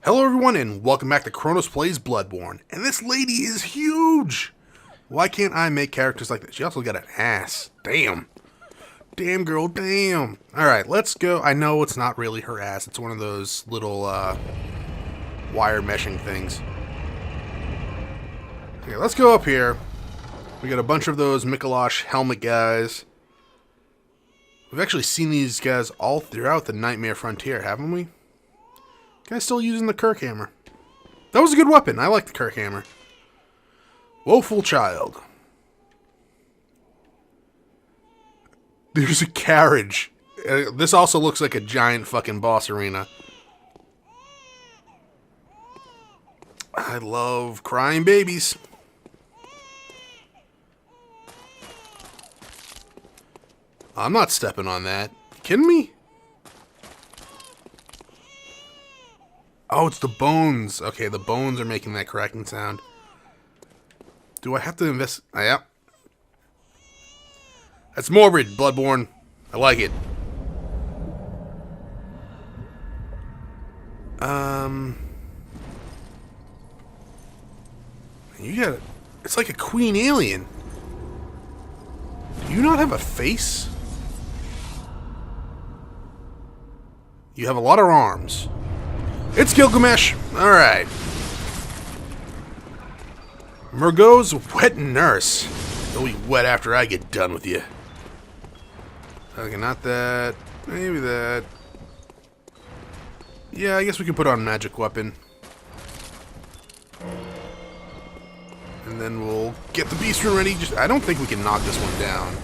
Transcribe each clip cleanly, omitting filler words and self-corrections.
Hello everyone and welcome back to Chronos Plays Bloodborne. And this lady is huge! Why can't I make characters like this? She also got an ass. Damn. Damn girl, damn. Alright, let's go. I know it's not really her ass. It's one of those little wire meshing things. Okay, let's go up here. We got a bunch of those Mikolash helmet guys. We've actually seen these guys all throughout the Nightmare Frontier, haven't we? Guy's still using the Kirk hammer. That was a good weapon. I like the Kirk hammer. Woeful child. There's a carriage. This also looks like a giant fucking boss arena. I love crying babies. I'm not stepping on that. You kidding me? Oh, it's the bones. Okay, the bones are making that cracking sound. Do I have to invest? Yeah. That's morbid, Bloodborne. I like it. You got it. It's like a queen alien. Do you not have a face? You have a lot of arms. It's Gilgamesh! Alright. Mergo's wet nurse. You'll be wet after I get done with you. Okay, not that. Maybe that. Yeah, I guess we can put on magic weapon. And then we'll get the beast room ready. I don't think we can knock this one down.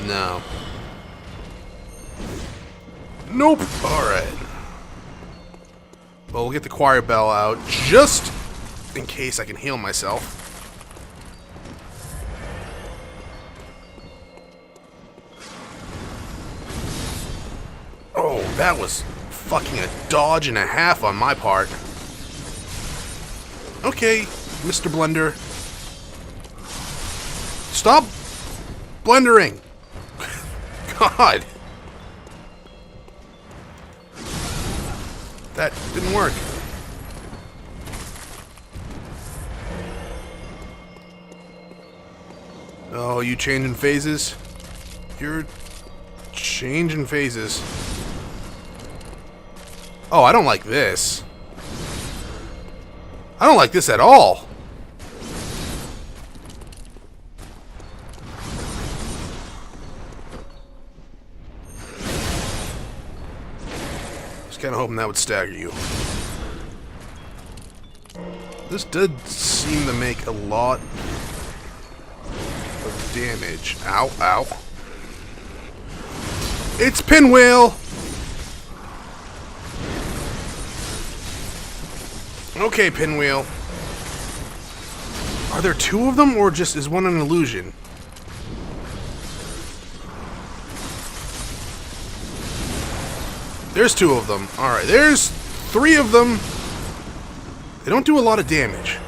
No. Nope. Alright. Well, we'll get the choir bell out, just in case I can heal myself. Oh, that was fucking a dodge and a half on my part. Okay, Mr. Blender. Stop blendering! God! That didn't work. Oh, you changing phases? You're changing phases. Oh, I don't like this. I don't like this at all. Kind of hoping that would stagger you. This did seem to make a lot of damage. Ow, ow. It's Pinwheel! Okay, Pinwheel. Are there two of them, or just is one an illusion? There's two of them. Alright, there's three of them. They don't do a lot of damage.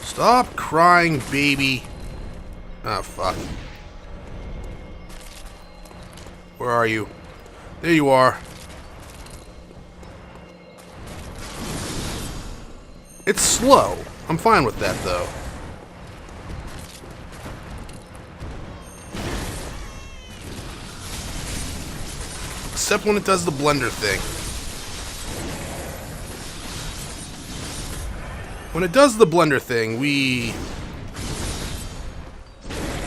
Stop crying, baby. Oh, fuck. Where are you? There you are. It's slow. I'm fine with that, though. Except when it does the blender thing. When it does the blender thing, we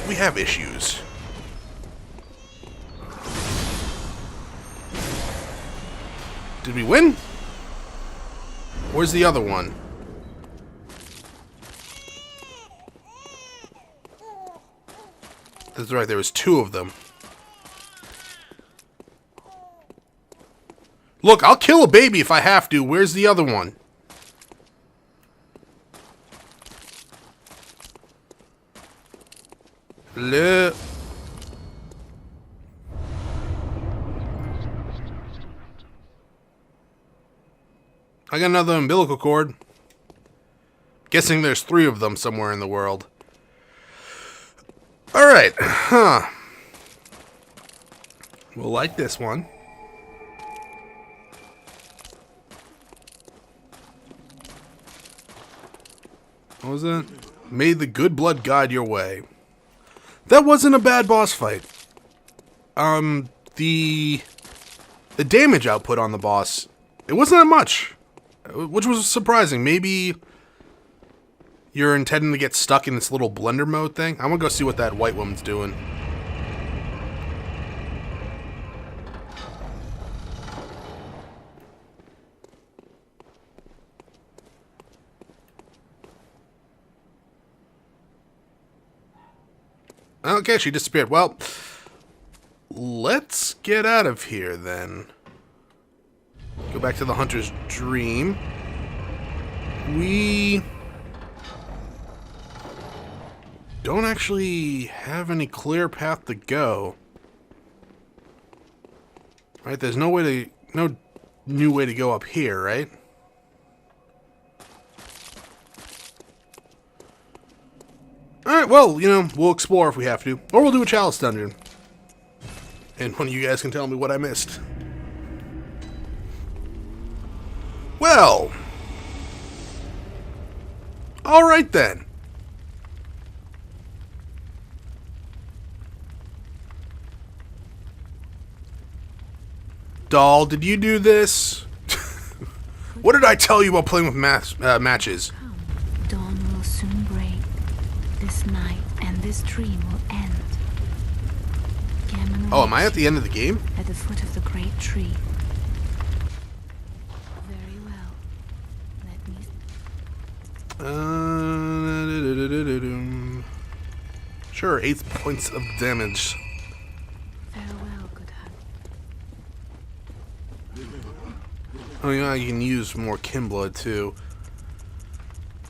have issues. Did we win? Where's the other one? That's right, there was two of them. Look, I'll kill a baby if I have to. Where's the other one? Hello? I got another umbilical cord. Guessing there's 3 of them somewhere in the world. Alright, huh. We'll light this one. What was that? May the good blood guide your way. That wasn't a bad boss fight. The damage output on the boss, it wasn't that much, which was surprising. Maybe you're intending to get stuck in this little blender mode thing. I'm gonna go see what that white woman's doing. Okay, she disappeared. Well, let's get out of here then. Go back to the hunter's dream. We don't actually have any clear path to go. Right, there's no new way to go up here, right? Alright, well, you know, we'll explore if we have to. Or we'll do a chalice dungeon. And one of you guys can tell me what I missed. Well. Alright then. Doll, did you do this? What did I tell you about playing with matches? Dawn will soon break. This night and this dream will end. Oh, am I at the end of the game? At the foot of the great tree. Very well. Let me... Sure, 8 points of damage. Farewell, good husband. Oh yeah, you can use more kin blood too.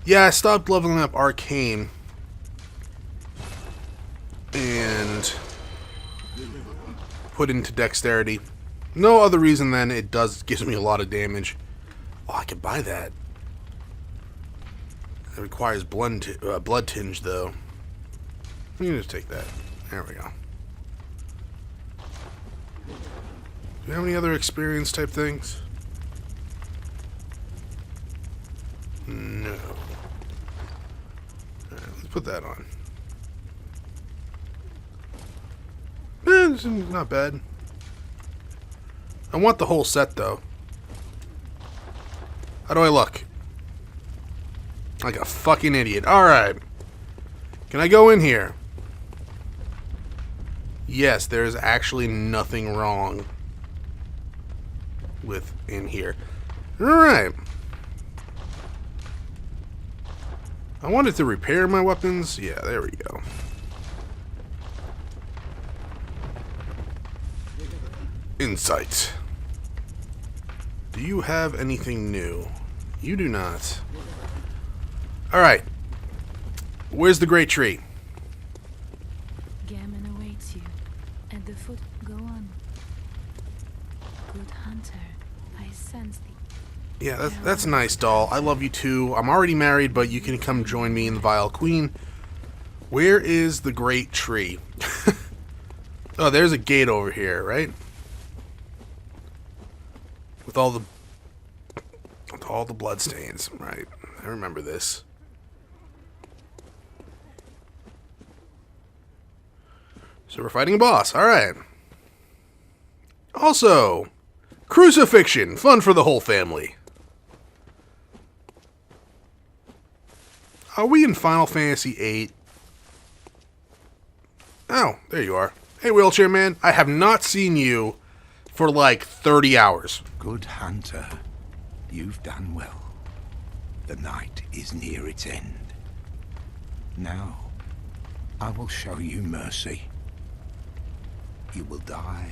Yeah, I stopped leveling up Arcane. And put into Dexterity. No other reason than it gives me a lot of damage. Oh, I could buy that. It requires blood tinge though. You can just take that. There we go. Do you have any other experience type things? No. Alright, let's put that on. This is not bad. I want the whole set though. How do I look? Like a fucking idiot. Alright. Can I go in here? Yes, there's actually nothing wrong with in here. Alright. I wanted to repair my weapons. Yeah, there we go. Insight. Do you have anything new? You do not. Alright. Where's the great tree? Gammon awaits you. At the foot, go on. Good hunter, I sense thee. Yeah, that's nice, doll. I love you too. I'm already married, but you can come join me in the Vile Queen. Where is the great tree? Oh, there's a gate over here, right? With all the blood stains, right? I remember this. So we're fighting a boss. All right. Also, crucifixion, fun for the whole family. Are we in Final Fantasy VIII? Oh, there you are. Hey, wheelchair man. I have not seen you for like 30 hours. Good hunter, you've done well. The night is near its end. Now, I will show you mercy. You will die,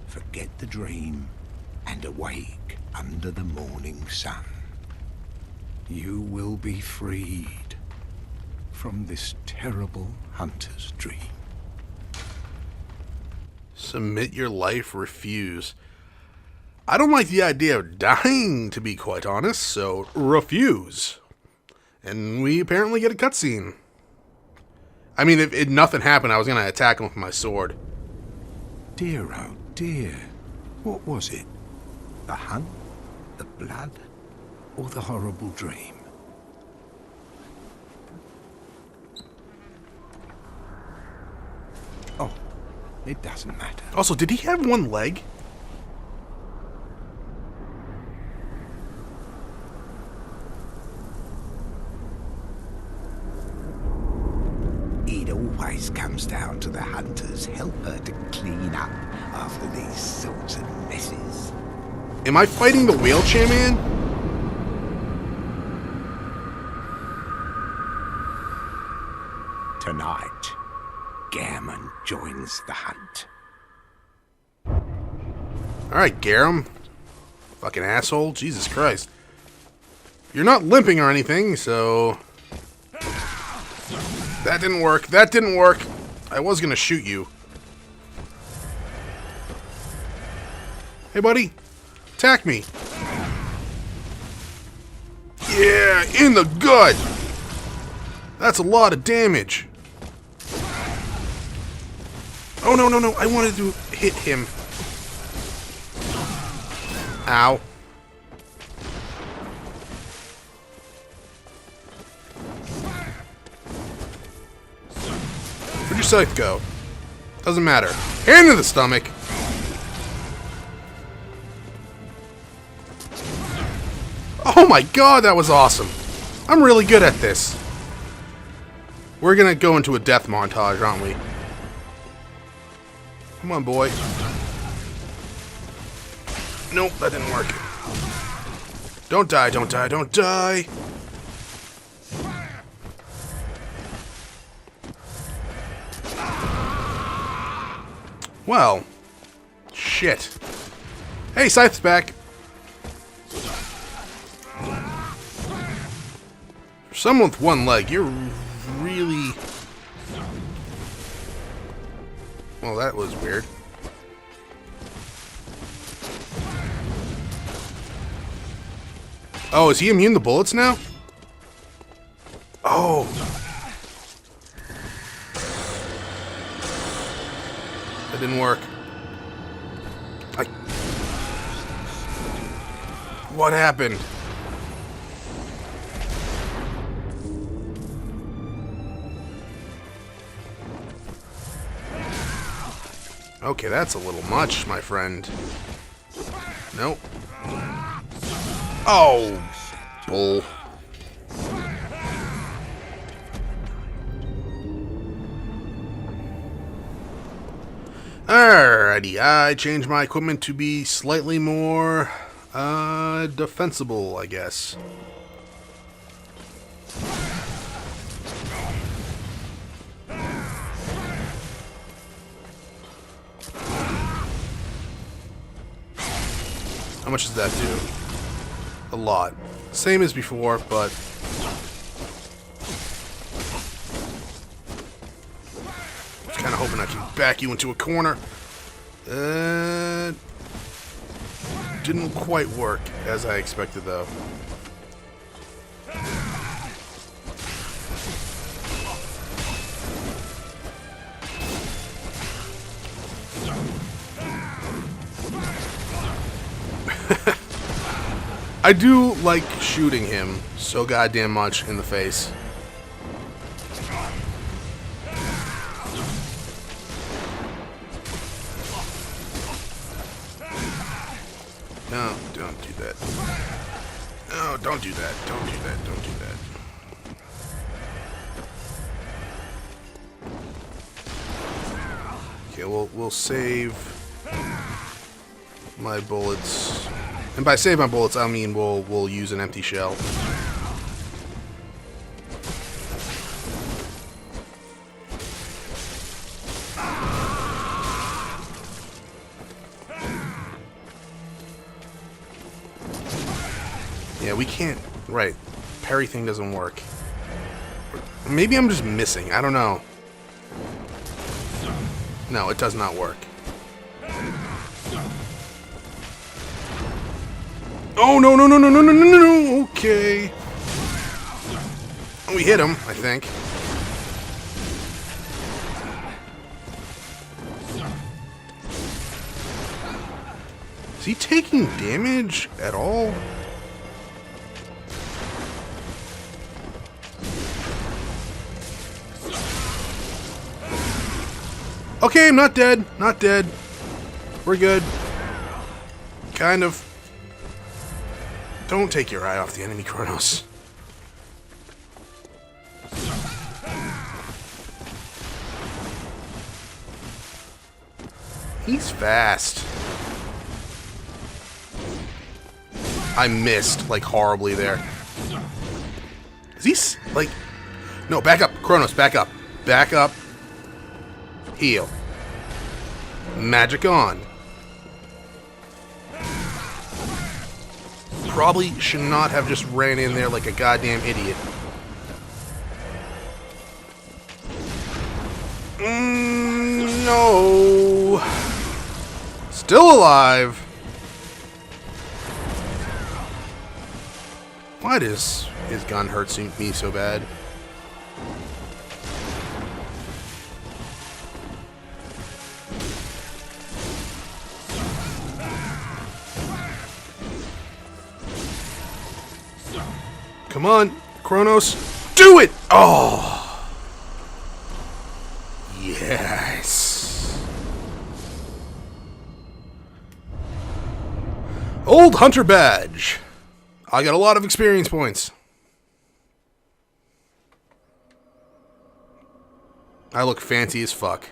forget the dream, and awake under the morning sun. You will be freed from this terrible hunter's dream. Submit your life, refuse. I don't like the idea of dying, to be quite honest, so refuse. And we apparently get a cutscene. I mean, if nothing happened, I was going to attack him with my sword. Dear, oh dear. What was it? The hunt? The blood? Or the horrible dream? Oh, it doesn't matter. Also, did he have one leg? It always comes down to the hunter's helper to clean up after these sorts of messes. Am I fighting the wheelchair man? Tonight, Gammon joins the hunt. Alright, Garum. Fucking asshole. Jesus Christ. You're not limping or anything, so... That didn't work. That didn't work. I was gonna shoot you. Hey, buddy. Attack me. Yeah, in the gut. That's a lot of damage. Oh, no, no, no. I wanted to hit him. Ow. Where'd your scythe go? Doesn't matter. Hand to the stomach. Oh my god, that was awesome. I'm really good at this. We're gonna go into a death montage, aren't we? Come on, boy. Nope, that didn't work. Don't die, don't die, don't die. Well, shit. Hey, Scythe's back. For someone with one leg, you're really... Well, that was weird. Oh, is he immune to bullets now? Oh. That didn't work. What happened? Okay, that's a little much, my friend. Nope. Oh, bull. Alrighty, I changed my equipment to be slightly more defensible, I guess. How much does that do? A lot. Same as before, but... I was kind of hoping I could back you into a corner. Didn't quite work as I expected, though. I do like shooting him so goddamn much in the face. No, don't do that. No, don't do that. Don't do that. Don't do that. Okay, we'll save my bullets. And by save my bullets, I mean we'll use an empty shell. Yeah, we can't... Right. Parry thing doesn't work. Maybe I'm just missing. I don't know. No, it does not work. Oh, no, no, no, no, no, no, no, no, okay. We hit him, I think. Is he taking damage at all? Okay, I'm not dead. Not dead. We're good. Kind of. Don't take your eye off the enemy, Chronos. He's fast. I missed, like, horribly there. Is he, like... No, back up. Chronos, back up. Back up. Heal. Magic on. Probably should not have just ran in there like a goddamn idiot. No. Still alive. Why does his gun hurt me so bad? Come on, Chronos. Do it! Oh. Yes. Old Hunter Badge. I got a lot of experience points. I look fancy as fuck.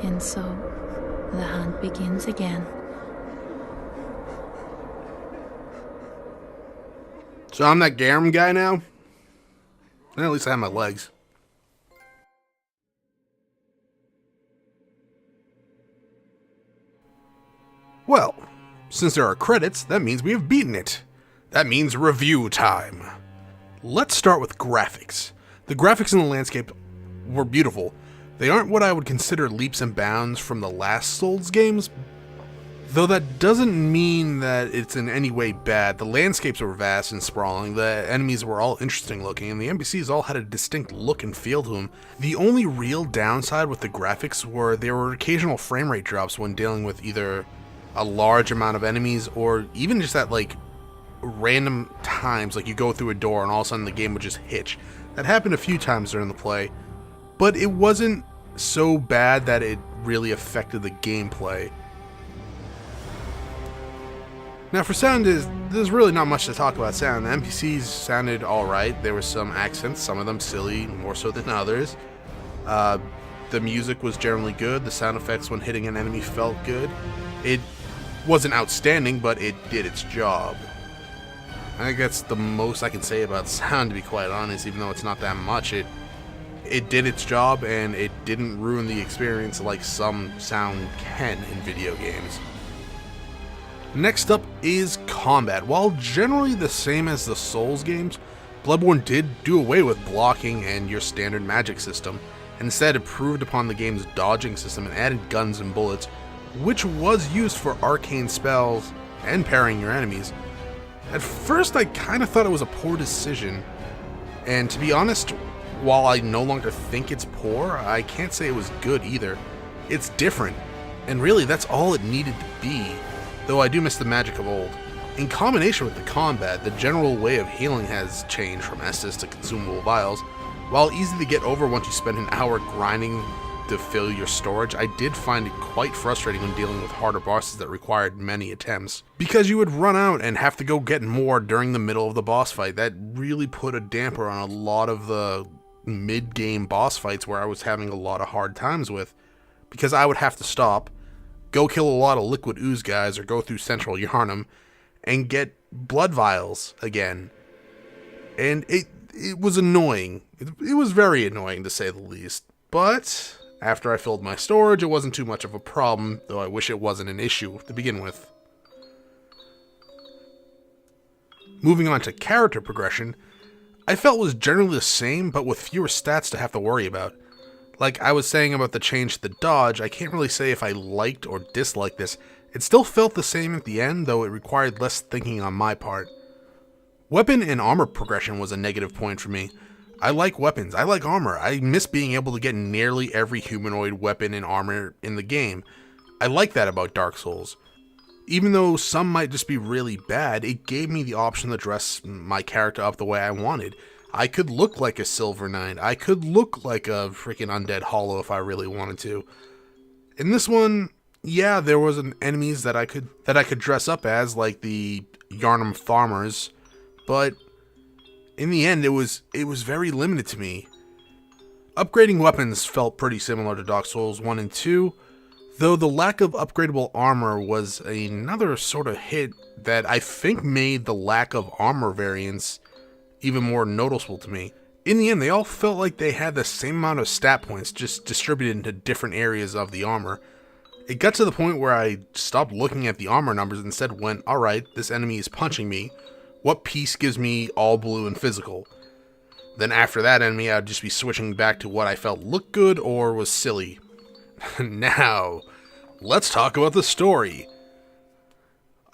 And so, the hunt begins again. So I'm that Garum guy now? At least I have my legs. Well, since there are credits, that means we have beaten it. That means review time. Let's start with graphics. The graphics in the landscape were beautiful. They aren't what I would consider leaps and bounds from the last Souls games, though that doesn't mean that it's in any way bad. The landscapes were vast and sprawling, the enemies were all interesting looking, and the NPCs all had a distinct look and feel to them. The only real downside with the graphics were there were occasional frame rate drops when dealing with either a large amount of enemies or even just at like random times, like you go through a door and all of a sudden the game would just hitch. That happened a few times during the play. But it wasn't so bad that it really affected the gameplay. Now for sound, there's really not much to talk about sound. The NPCs sounded alright. There were some accents, some of them silly, more so than others. The music was generally good. The sound effects when hitting an enemy felt good. It wasn't outstanding, but it did its job. I think that's the most I can say about sound, to be quite honest, even though it's not that much. It did its job, and it didn't ruin the experience like some sound can in video games. Next up is combat. While generally the same as the Souls games, Bloodborne did do away with blocking and your standard magic system, and instead improved upon the game's dodging system and added guns and bullets, which was used for arcane spells and parrying your enemies. At first I kind of thought it was a poor decision, and to be honest, while I no longer think it's poor, I can't say it was good either. It's different, and really that's all it needed to be, though I do miss the magic of old. In combination with the combat, the general way of healing has changed from Estus to consumable vials. While easy to get over once you spend an hour grinding to fill your storage, I did find it quite frustrating when dealing with harder bosses that required many attempts. Because you would run out and have to go get more during the middle of the boss fight. That really put a damper on a lot of the mid-game boss fights where I was having a lot of hard times with. Because I would have to stop, go kill a lot of liquid ooze guys, or go through Central Yharnam, and get blood vials again. And it was annoying. It was very annoying, to say the least. But after I filled my storage, it wasn't too much of a problem, though I wish it wasn't an issue to begin with. Moving on to character progression, I felt was generally the same, but with fewer stats to have to worry about. Like I was saying about the change to the dodge, I can't really say if I liked or disliked this. It still felt the same at the end, though it required less thinking on my part. Weapon and armor progression was a negative point for me. I like weapons, I like armor, I miss being able to get nearly every humanoid weapon and armor in the game. I like that about Dark Souls. Even though some might just be really bad, it gave me the option to dress my character up the way I wanted. I could look like a Silver Knight, I could look like a freaking Undead Hollow if I really wanted to. In this one, yeah, there was enemies that I could dress up as, like the Yharnam Farmers, but in the end, it was very limited to me. Upgrading weapons felt pretty similar to Dark Souls 1 and 2, though the lack of upgradable armor was another sort of hit that I think made the lack of armor variants even more noticeable to me. In the end, they all felt like they had the same amount of stat points, just distributed into different areas of the armor. It got to the point where I stopped looking at the armor numbers and instead went, alright, this enemy is punching me. What piece gives me all blue and physical? Then after that enemy, I'd just be switching back to what I felt looked good or was silly. Now, let's talk about the story.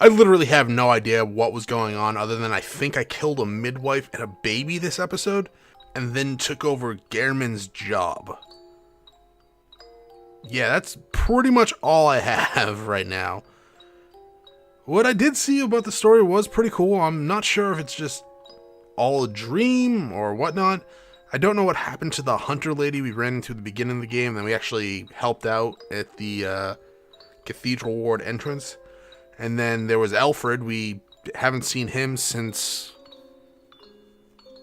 I literally have no idea what was going on other than I think I killed a midwife and a baby this episode, and then took over Gehrman's job. Yeah, that's pretty much all I have right now. What I did see about the story was pretty cool. I'm not sure if it's just all a dream or whatnot. I don't know what happened to the hunter lady we ran into at the beginning of the game, and we actually helped out at the Cathedral Ward entrance. And then there was Alfred. We haven't seen him since,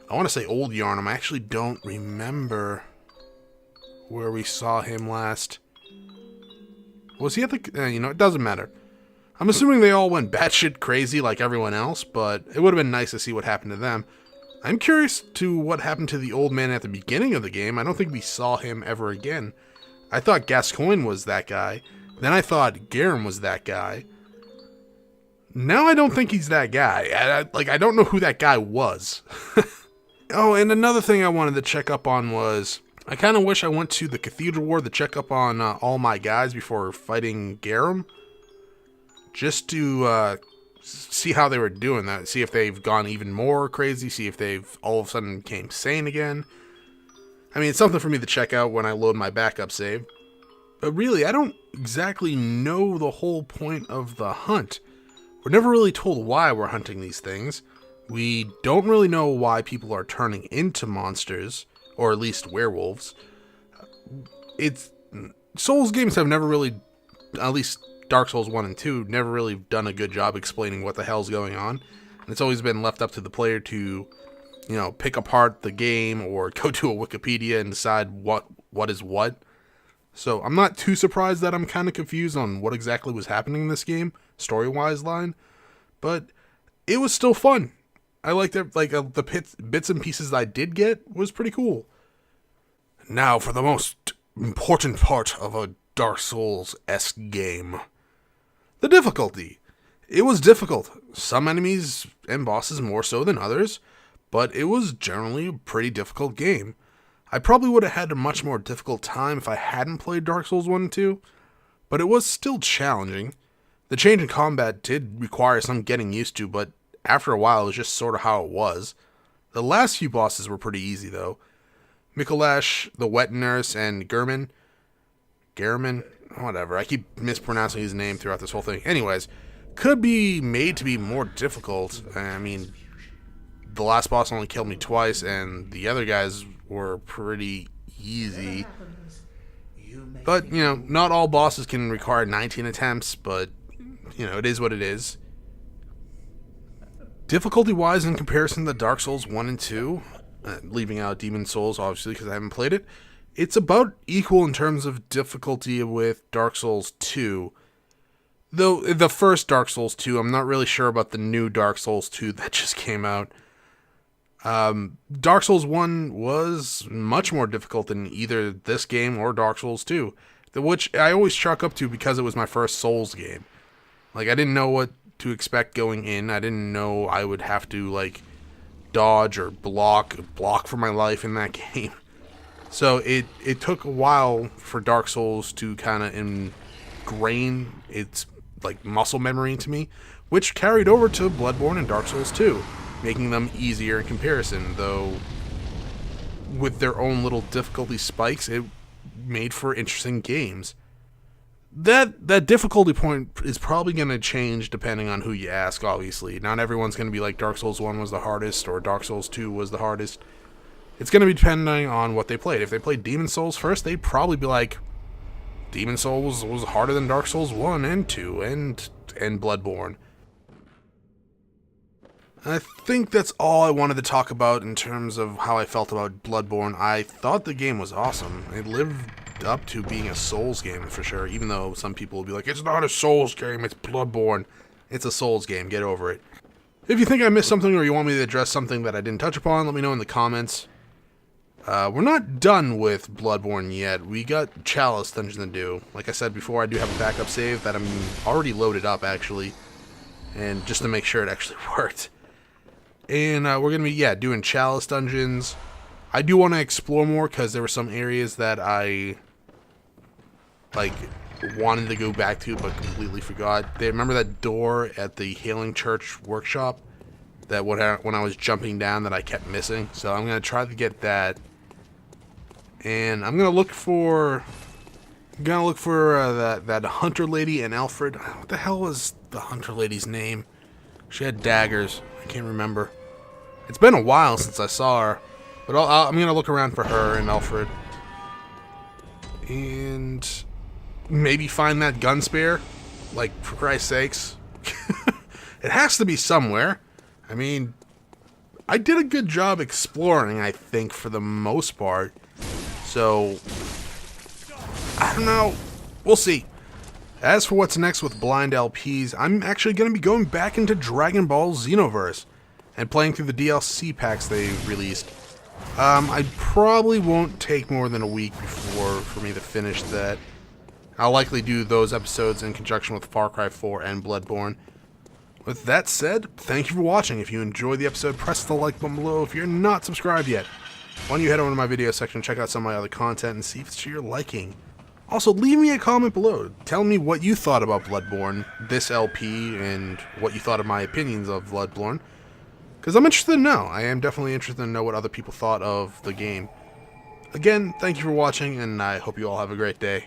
I want to say Old Yharnam. I actually don't remember where we saw him last. Was he at the... it doesn't matter. I'm assuming they all went batshit crazy like everyone else, but it would have been nice to see what happened to them. I'm curious to what happened to the old man at the beginning of the game. I don't think we saw him ever again. I thought Gascoigne was that guy. Then I thought Garum was that guy. Now I don't think he's that guy. I don't know who that guy was. Oh, and another thing I wanted to check up on was, I kind of wish I went to the Cathedral Ward to check up on all my guys before fighting Garum. Just to see how they were doing that, see if they've gone even more crazy, see if they've all of a sudden became sane again. I mean, it's something for me to check out when I load my backup save. But really, I don't exactly know the whole point of the hunt. We're never really told why we're hunting these things. We don't really know why people are turning into monsters, or at least werewolves. Souls games have never really, at least Dark Souls 1 and 2, never really done a good job explaining what the hell's going on. And it's always been left up to the player to, pick apart the game or go to a Wikipedia and decide what is what. So I'm not too surprised that I'm kind of confused on what exactly was happening in this game, story-wise line. But it was still fun. I liked it. The bits and pieces I did get was pretty cool. Now for the most important part of a Dark Souls-esque game. The difficulty. It was difficult. Some enemies and bosses more so than others, but it was generally a pretty difficult game. I probably would have had a much more difficult time if I hadn't played Dark Souls 1 and 2, but it was still challenging. The change in combat did require some getting used to, but after a while it was just sort of how it was. The last few bosses were pretty easy though. Mikolash, the Wet Nurse, and Gehrman, whatever, I keep mispronouncing his name throughout this whole thing. Anyways, could be made to be more difficult. I mean, the last boss only killed me twice, and the other guys were pretty easy. But, you know, not all bosses can require 19 attempts, but, you know, it is what it is. Difficulty-wise, in comparison to Dark Souls 1 and 2, leaving out Demon Souls, obviously, because I haven't played it, it's about equal in terms of difficulty with Dark Souls 2. Though, the first Dark Souls 2, I'm not really sure about the new Dark Souls 2 that just came out. Dark Souls 1 was much more difficult than either this game or Dark Souls 2, which I always chalk up to because it was my first Souls game. Like, I didn't know what to expect going in. I didn't know I would have to, like, dodge or block for my life in that game. So it took a while for Dark Souls to kind of ingrain its, like, muscle memory into me, which carried over to Bloodborne and Dark Souls 2, making them easier in comparison, though with their own little difficulty spikes, it made for interesting games. That difficulty point is probably going to change depending on who you ask, obviously. Not everyone's going to be like Dark Souls 1 was the hardest or Dark Souls 2 was the hardest. It's going to be depending on what they played. If they played Demon Souls first, they'd probably be like, Demon Souls was harder than Dark Souls 1 and 2 and Bloodborne. I think that's all I wanted to talk about in terms of how I felt about Bloodborne. I thought the game was awesome. It lived up to being a Souls game for sure, even though some people will be like, it's not a Souls game, it's Bloodborne. It's a Souls game, get over it. If you think I missed something or you want me to address something that I didn't touch upon, let me know in the comments. We're not done with Bloodborne yet. We got Chalice Dungeon to do. Like I said before, I do have a backup save that I'm already loaded up, actually. And just to make sure it actually worked. And we're going to be, doing Chalice Dungeons. I do want to explore more because there were some areas that I, wanted to go back to but completely forgot. Remember that door at the Healing Church workshop? That when I was jumping down that I kept missing? So I'm going to try to get that. And I'm going to look for... that hunter lady and Alfred. What the hell was the hunter lady's name? She had daggers. I can't remember. It's been a while since I saw her. But I'm going to look around for her and Alfred. And maybe find that gun spare. Like, for Christ's sakes. It has to be somewhere. I mean, I did a good job exploring, I think, for the most part. So, I don't know. We'll see. As for what's next with Blind LPs, I'm actually going to be going back into Dragon Ball Xenoverse and playing through the DLC packs they released. I probably won't take more than a week for me to finish that. I'll likely do those episodes in conjunction with Far Cry 4 and Bloodborne. With that said, thank you for watching. If you enjoyed the episode, press the like button below. If you're not subscribed yet, why don't you head over to my video section and check out some of my other content and see if it's to your liking. Also, leave me a comment below. Tell me what you thought about Bloodborne, this LP, and what you thought of my opinions of Bloodborne. Because I'm interested to know. I am definitely interested to know what other people thought of the game. Again, thank you for watching, and I hope you all have a great day.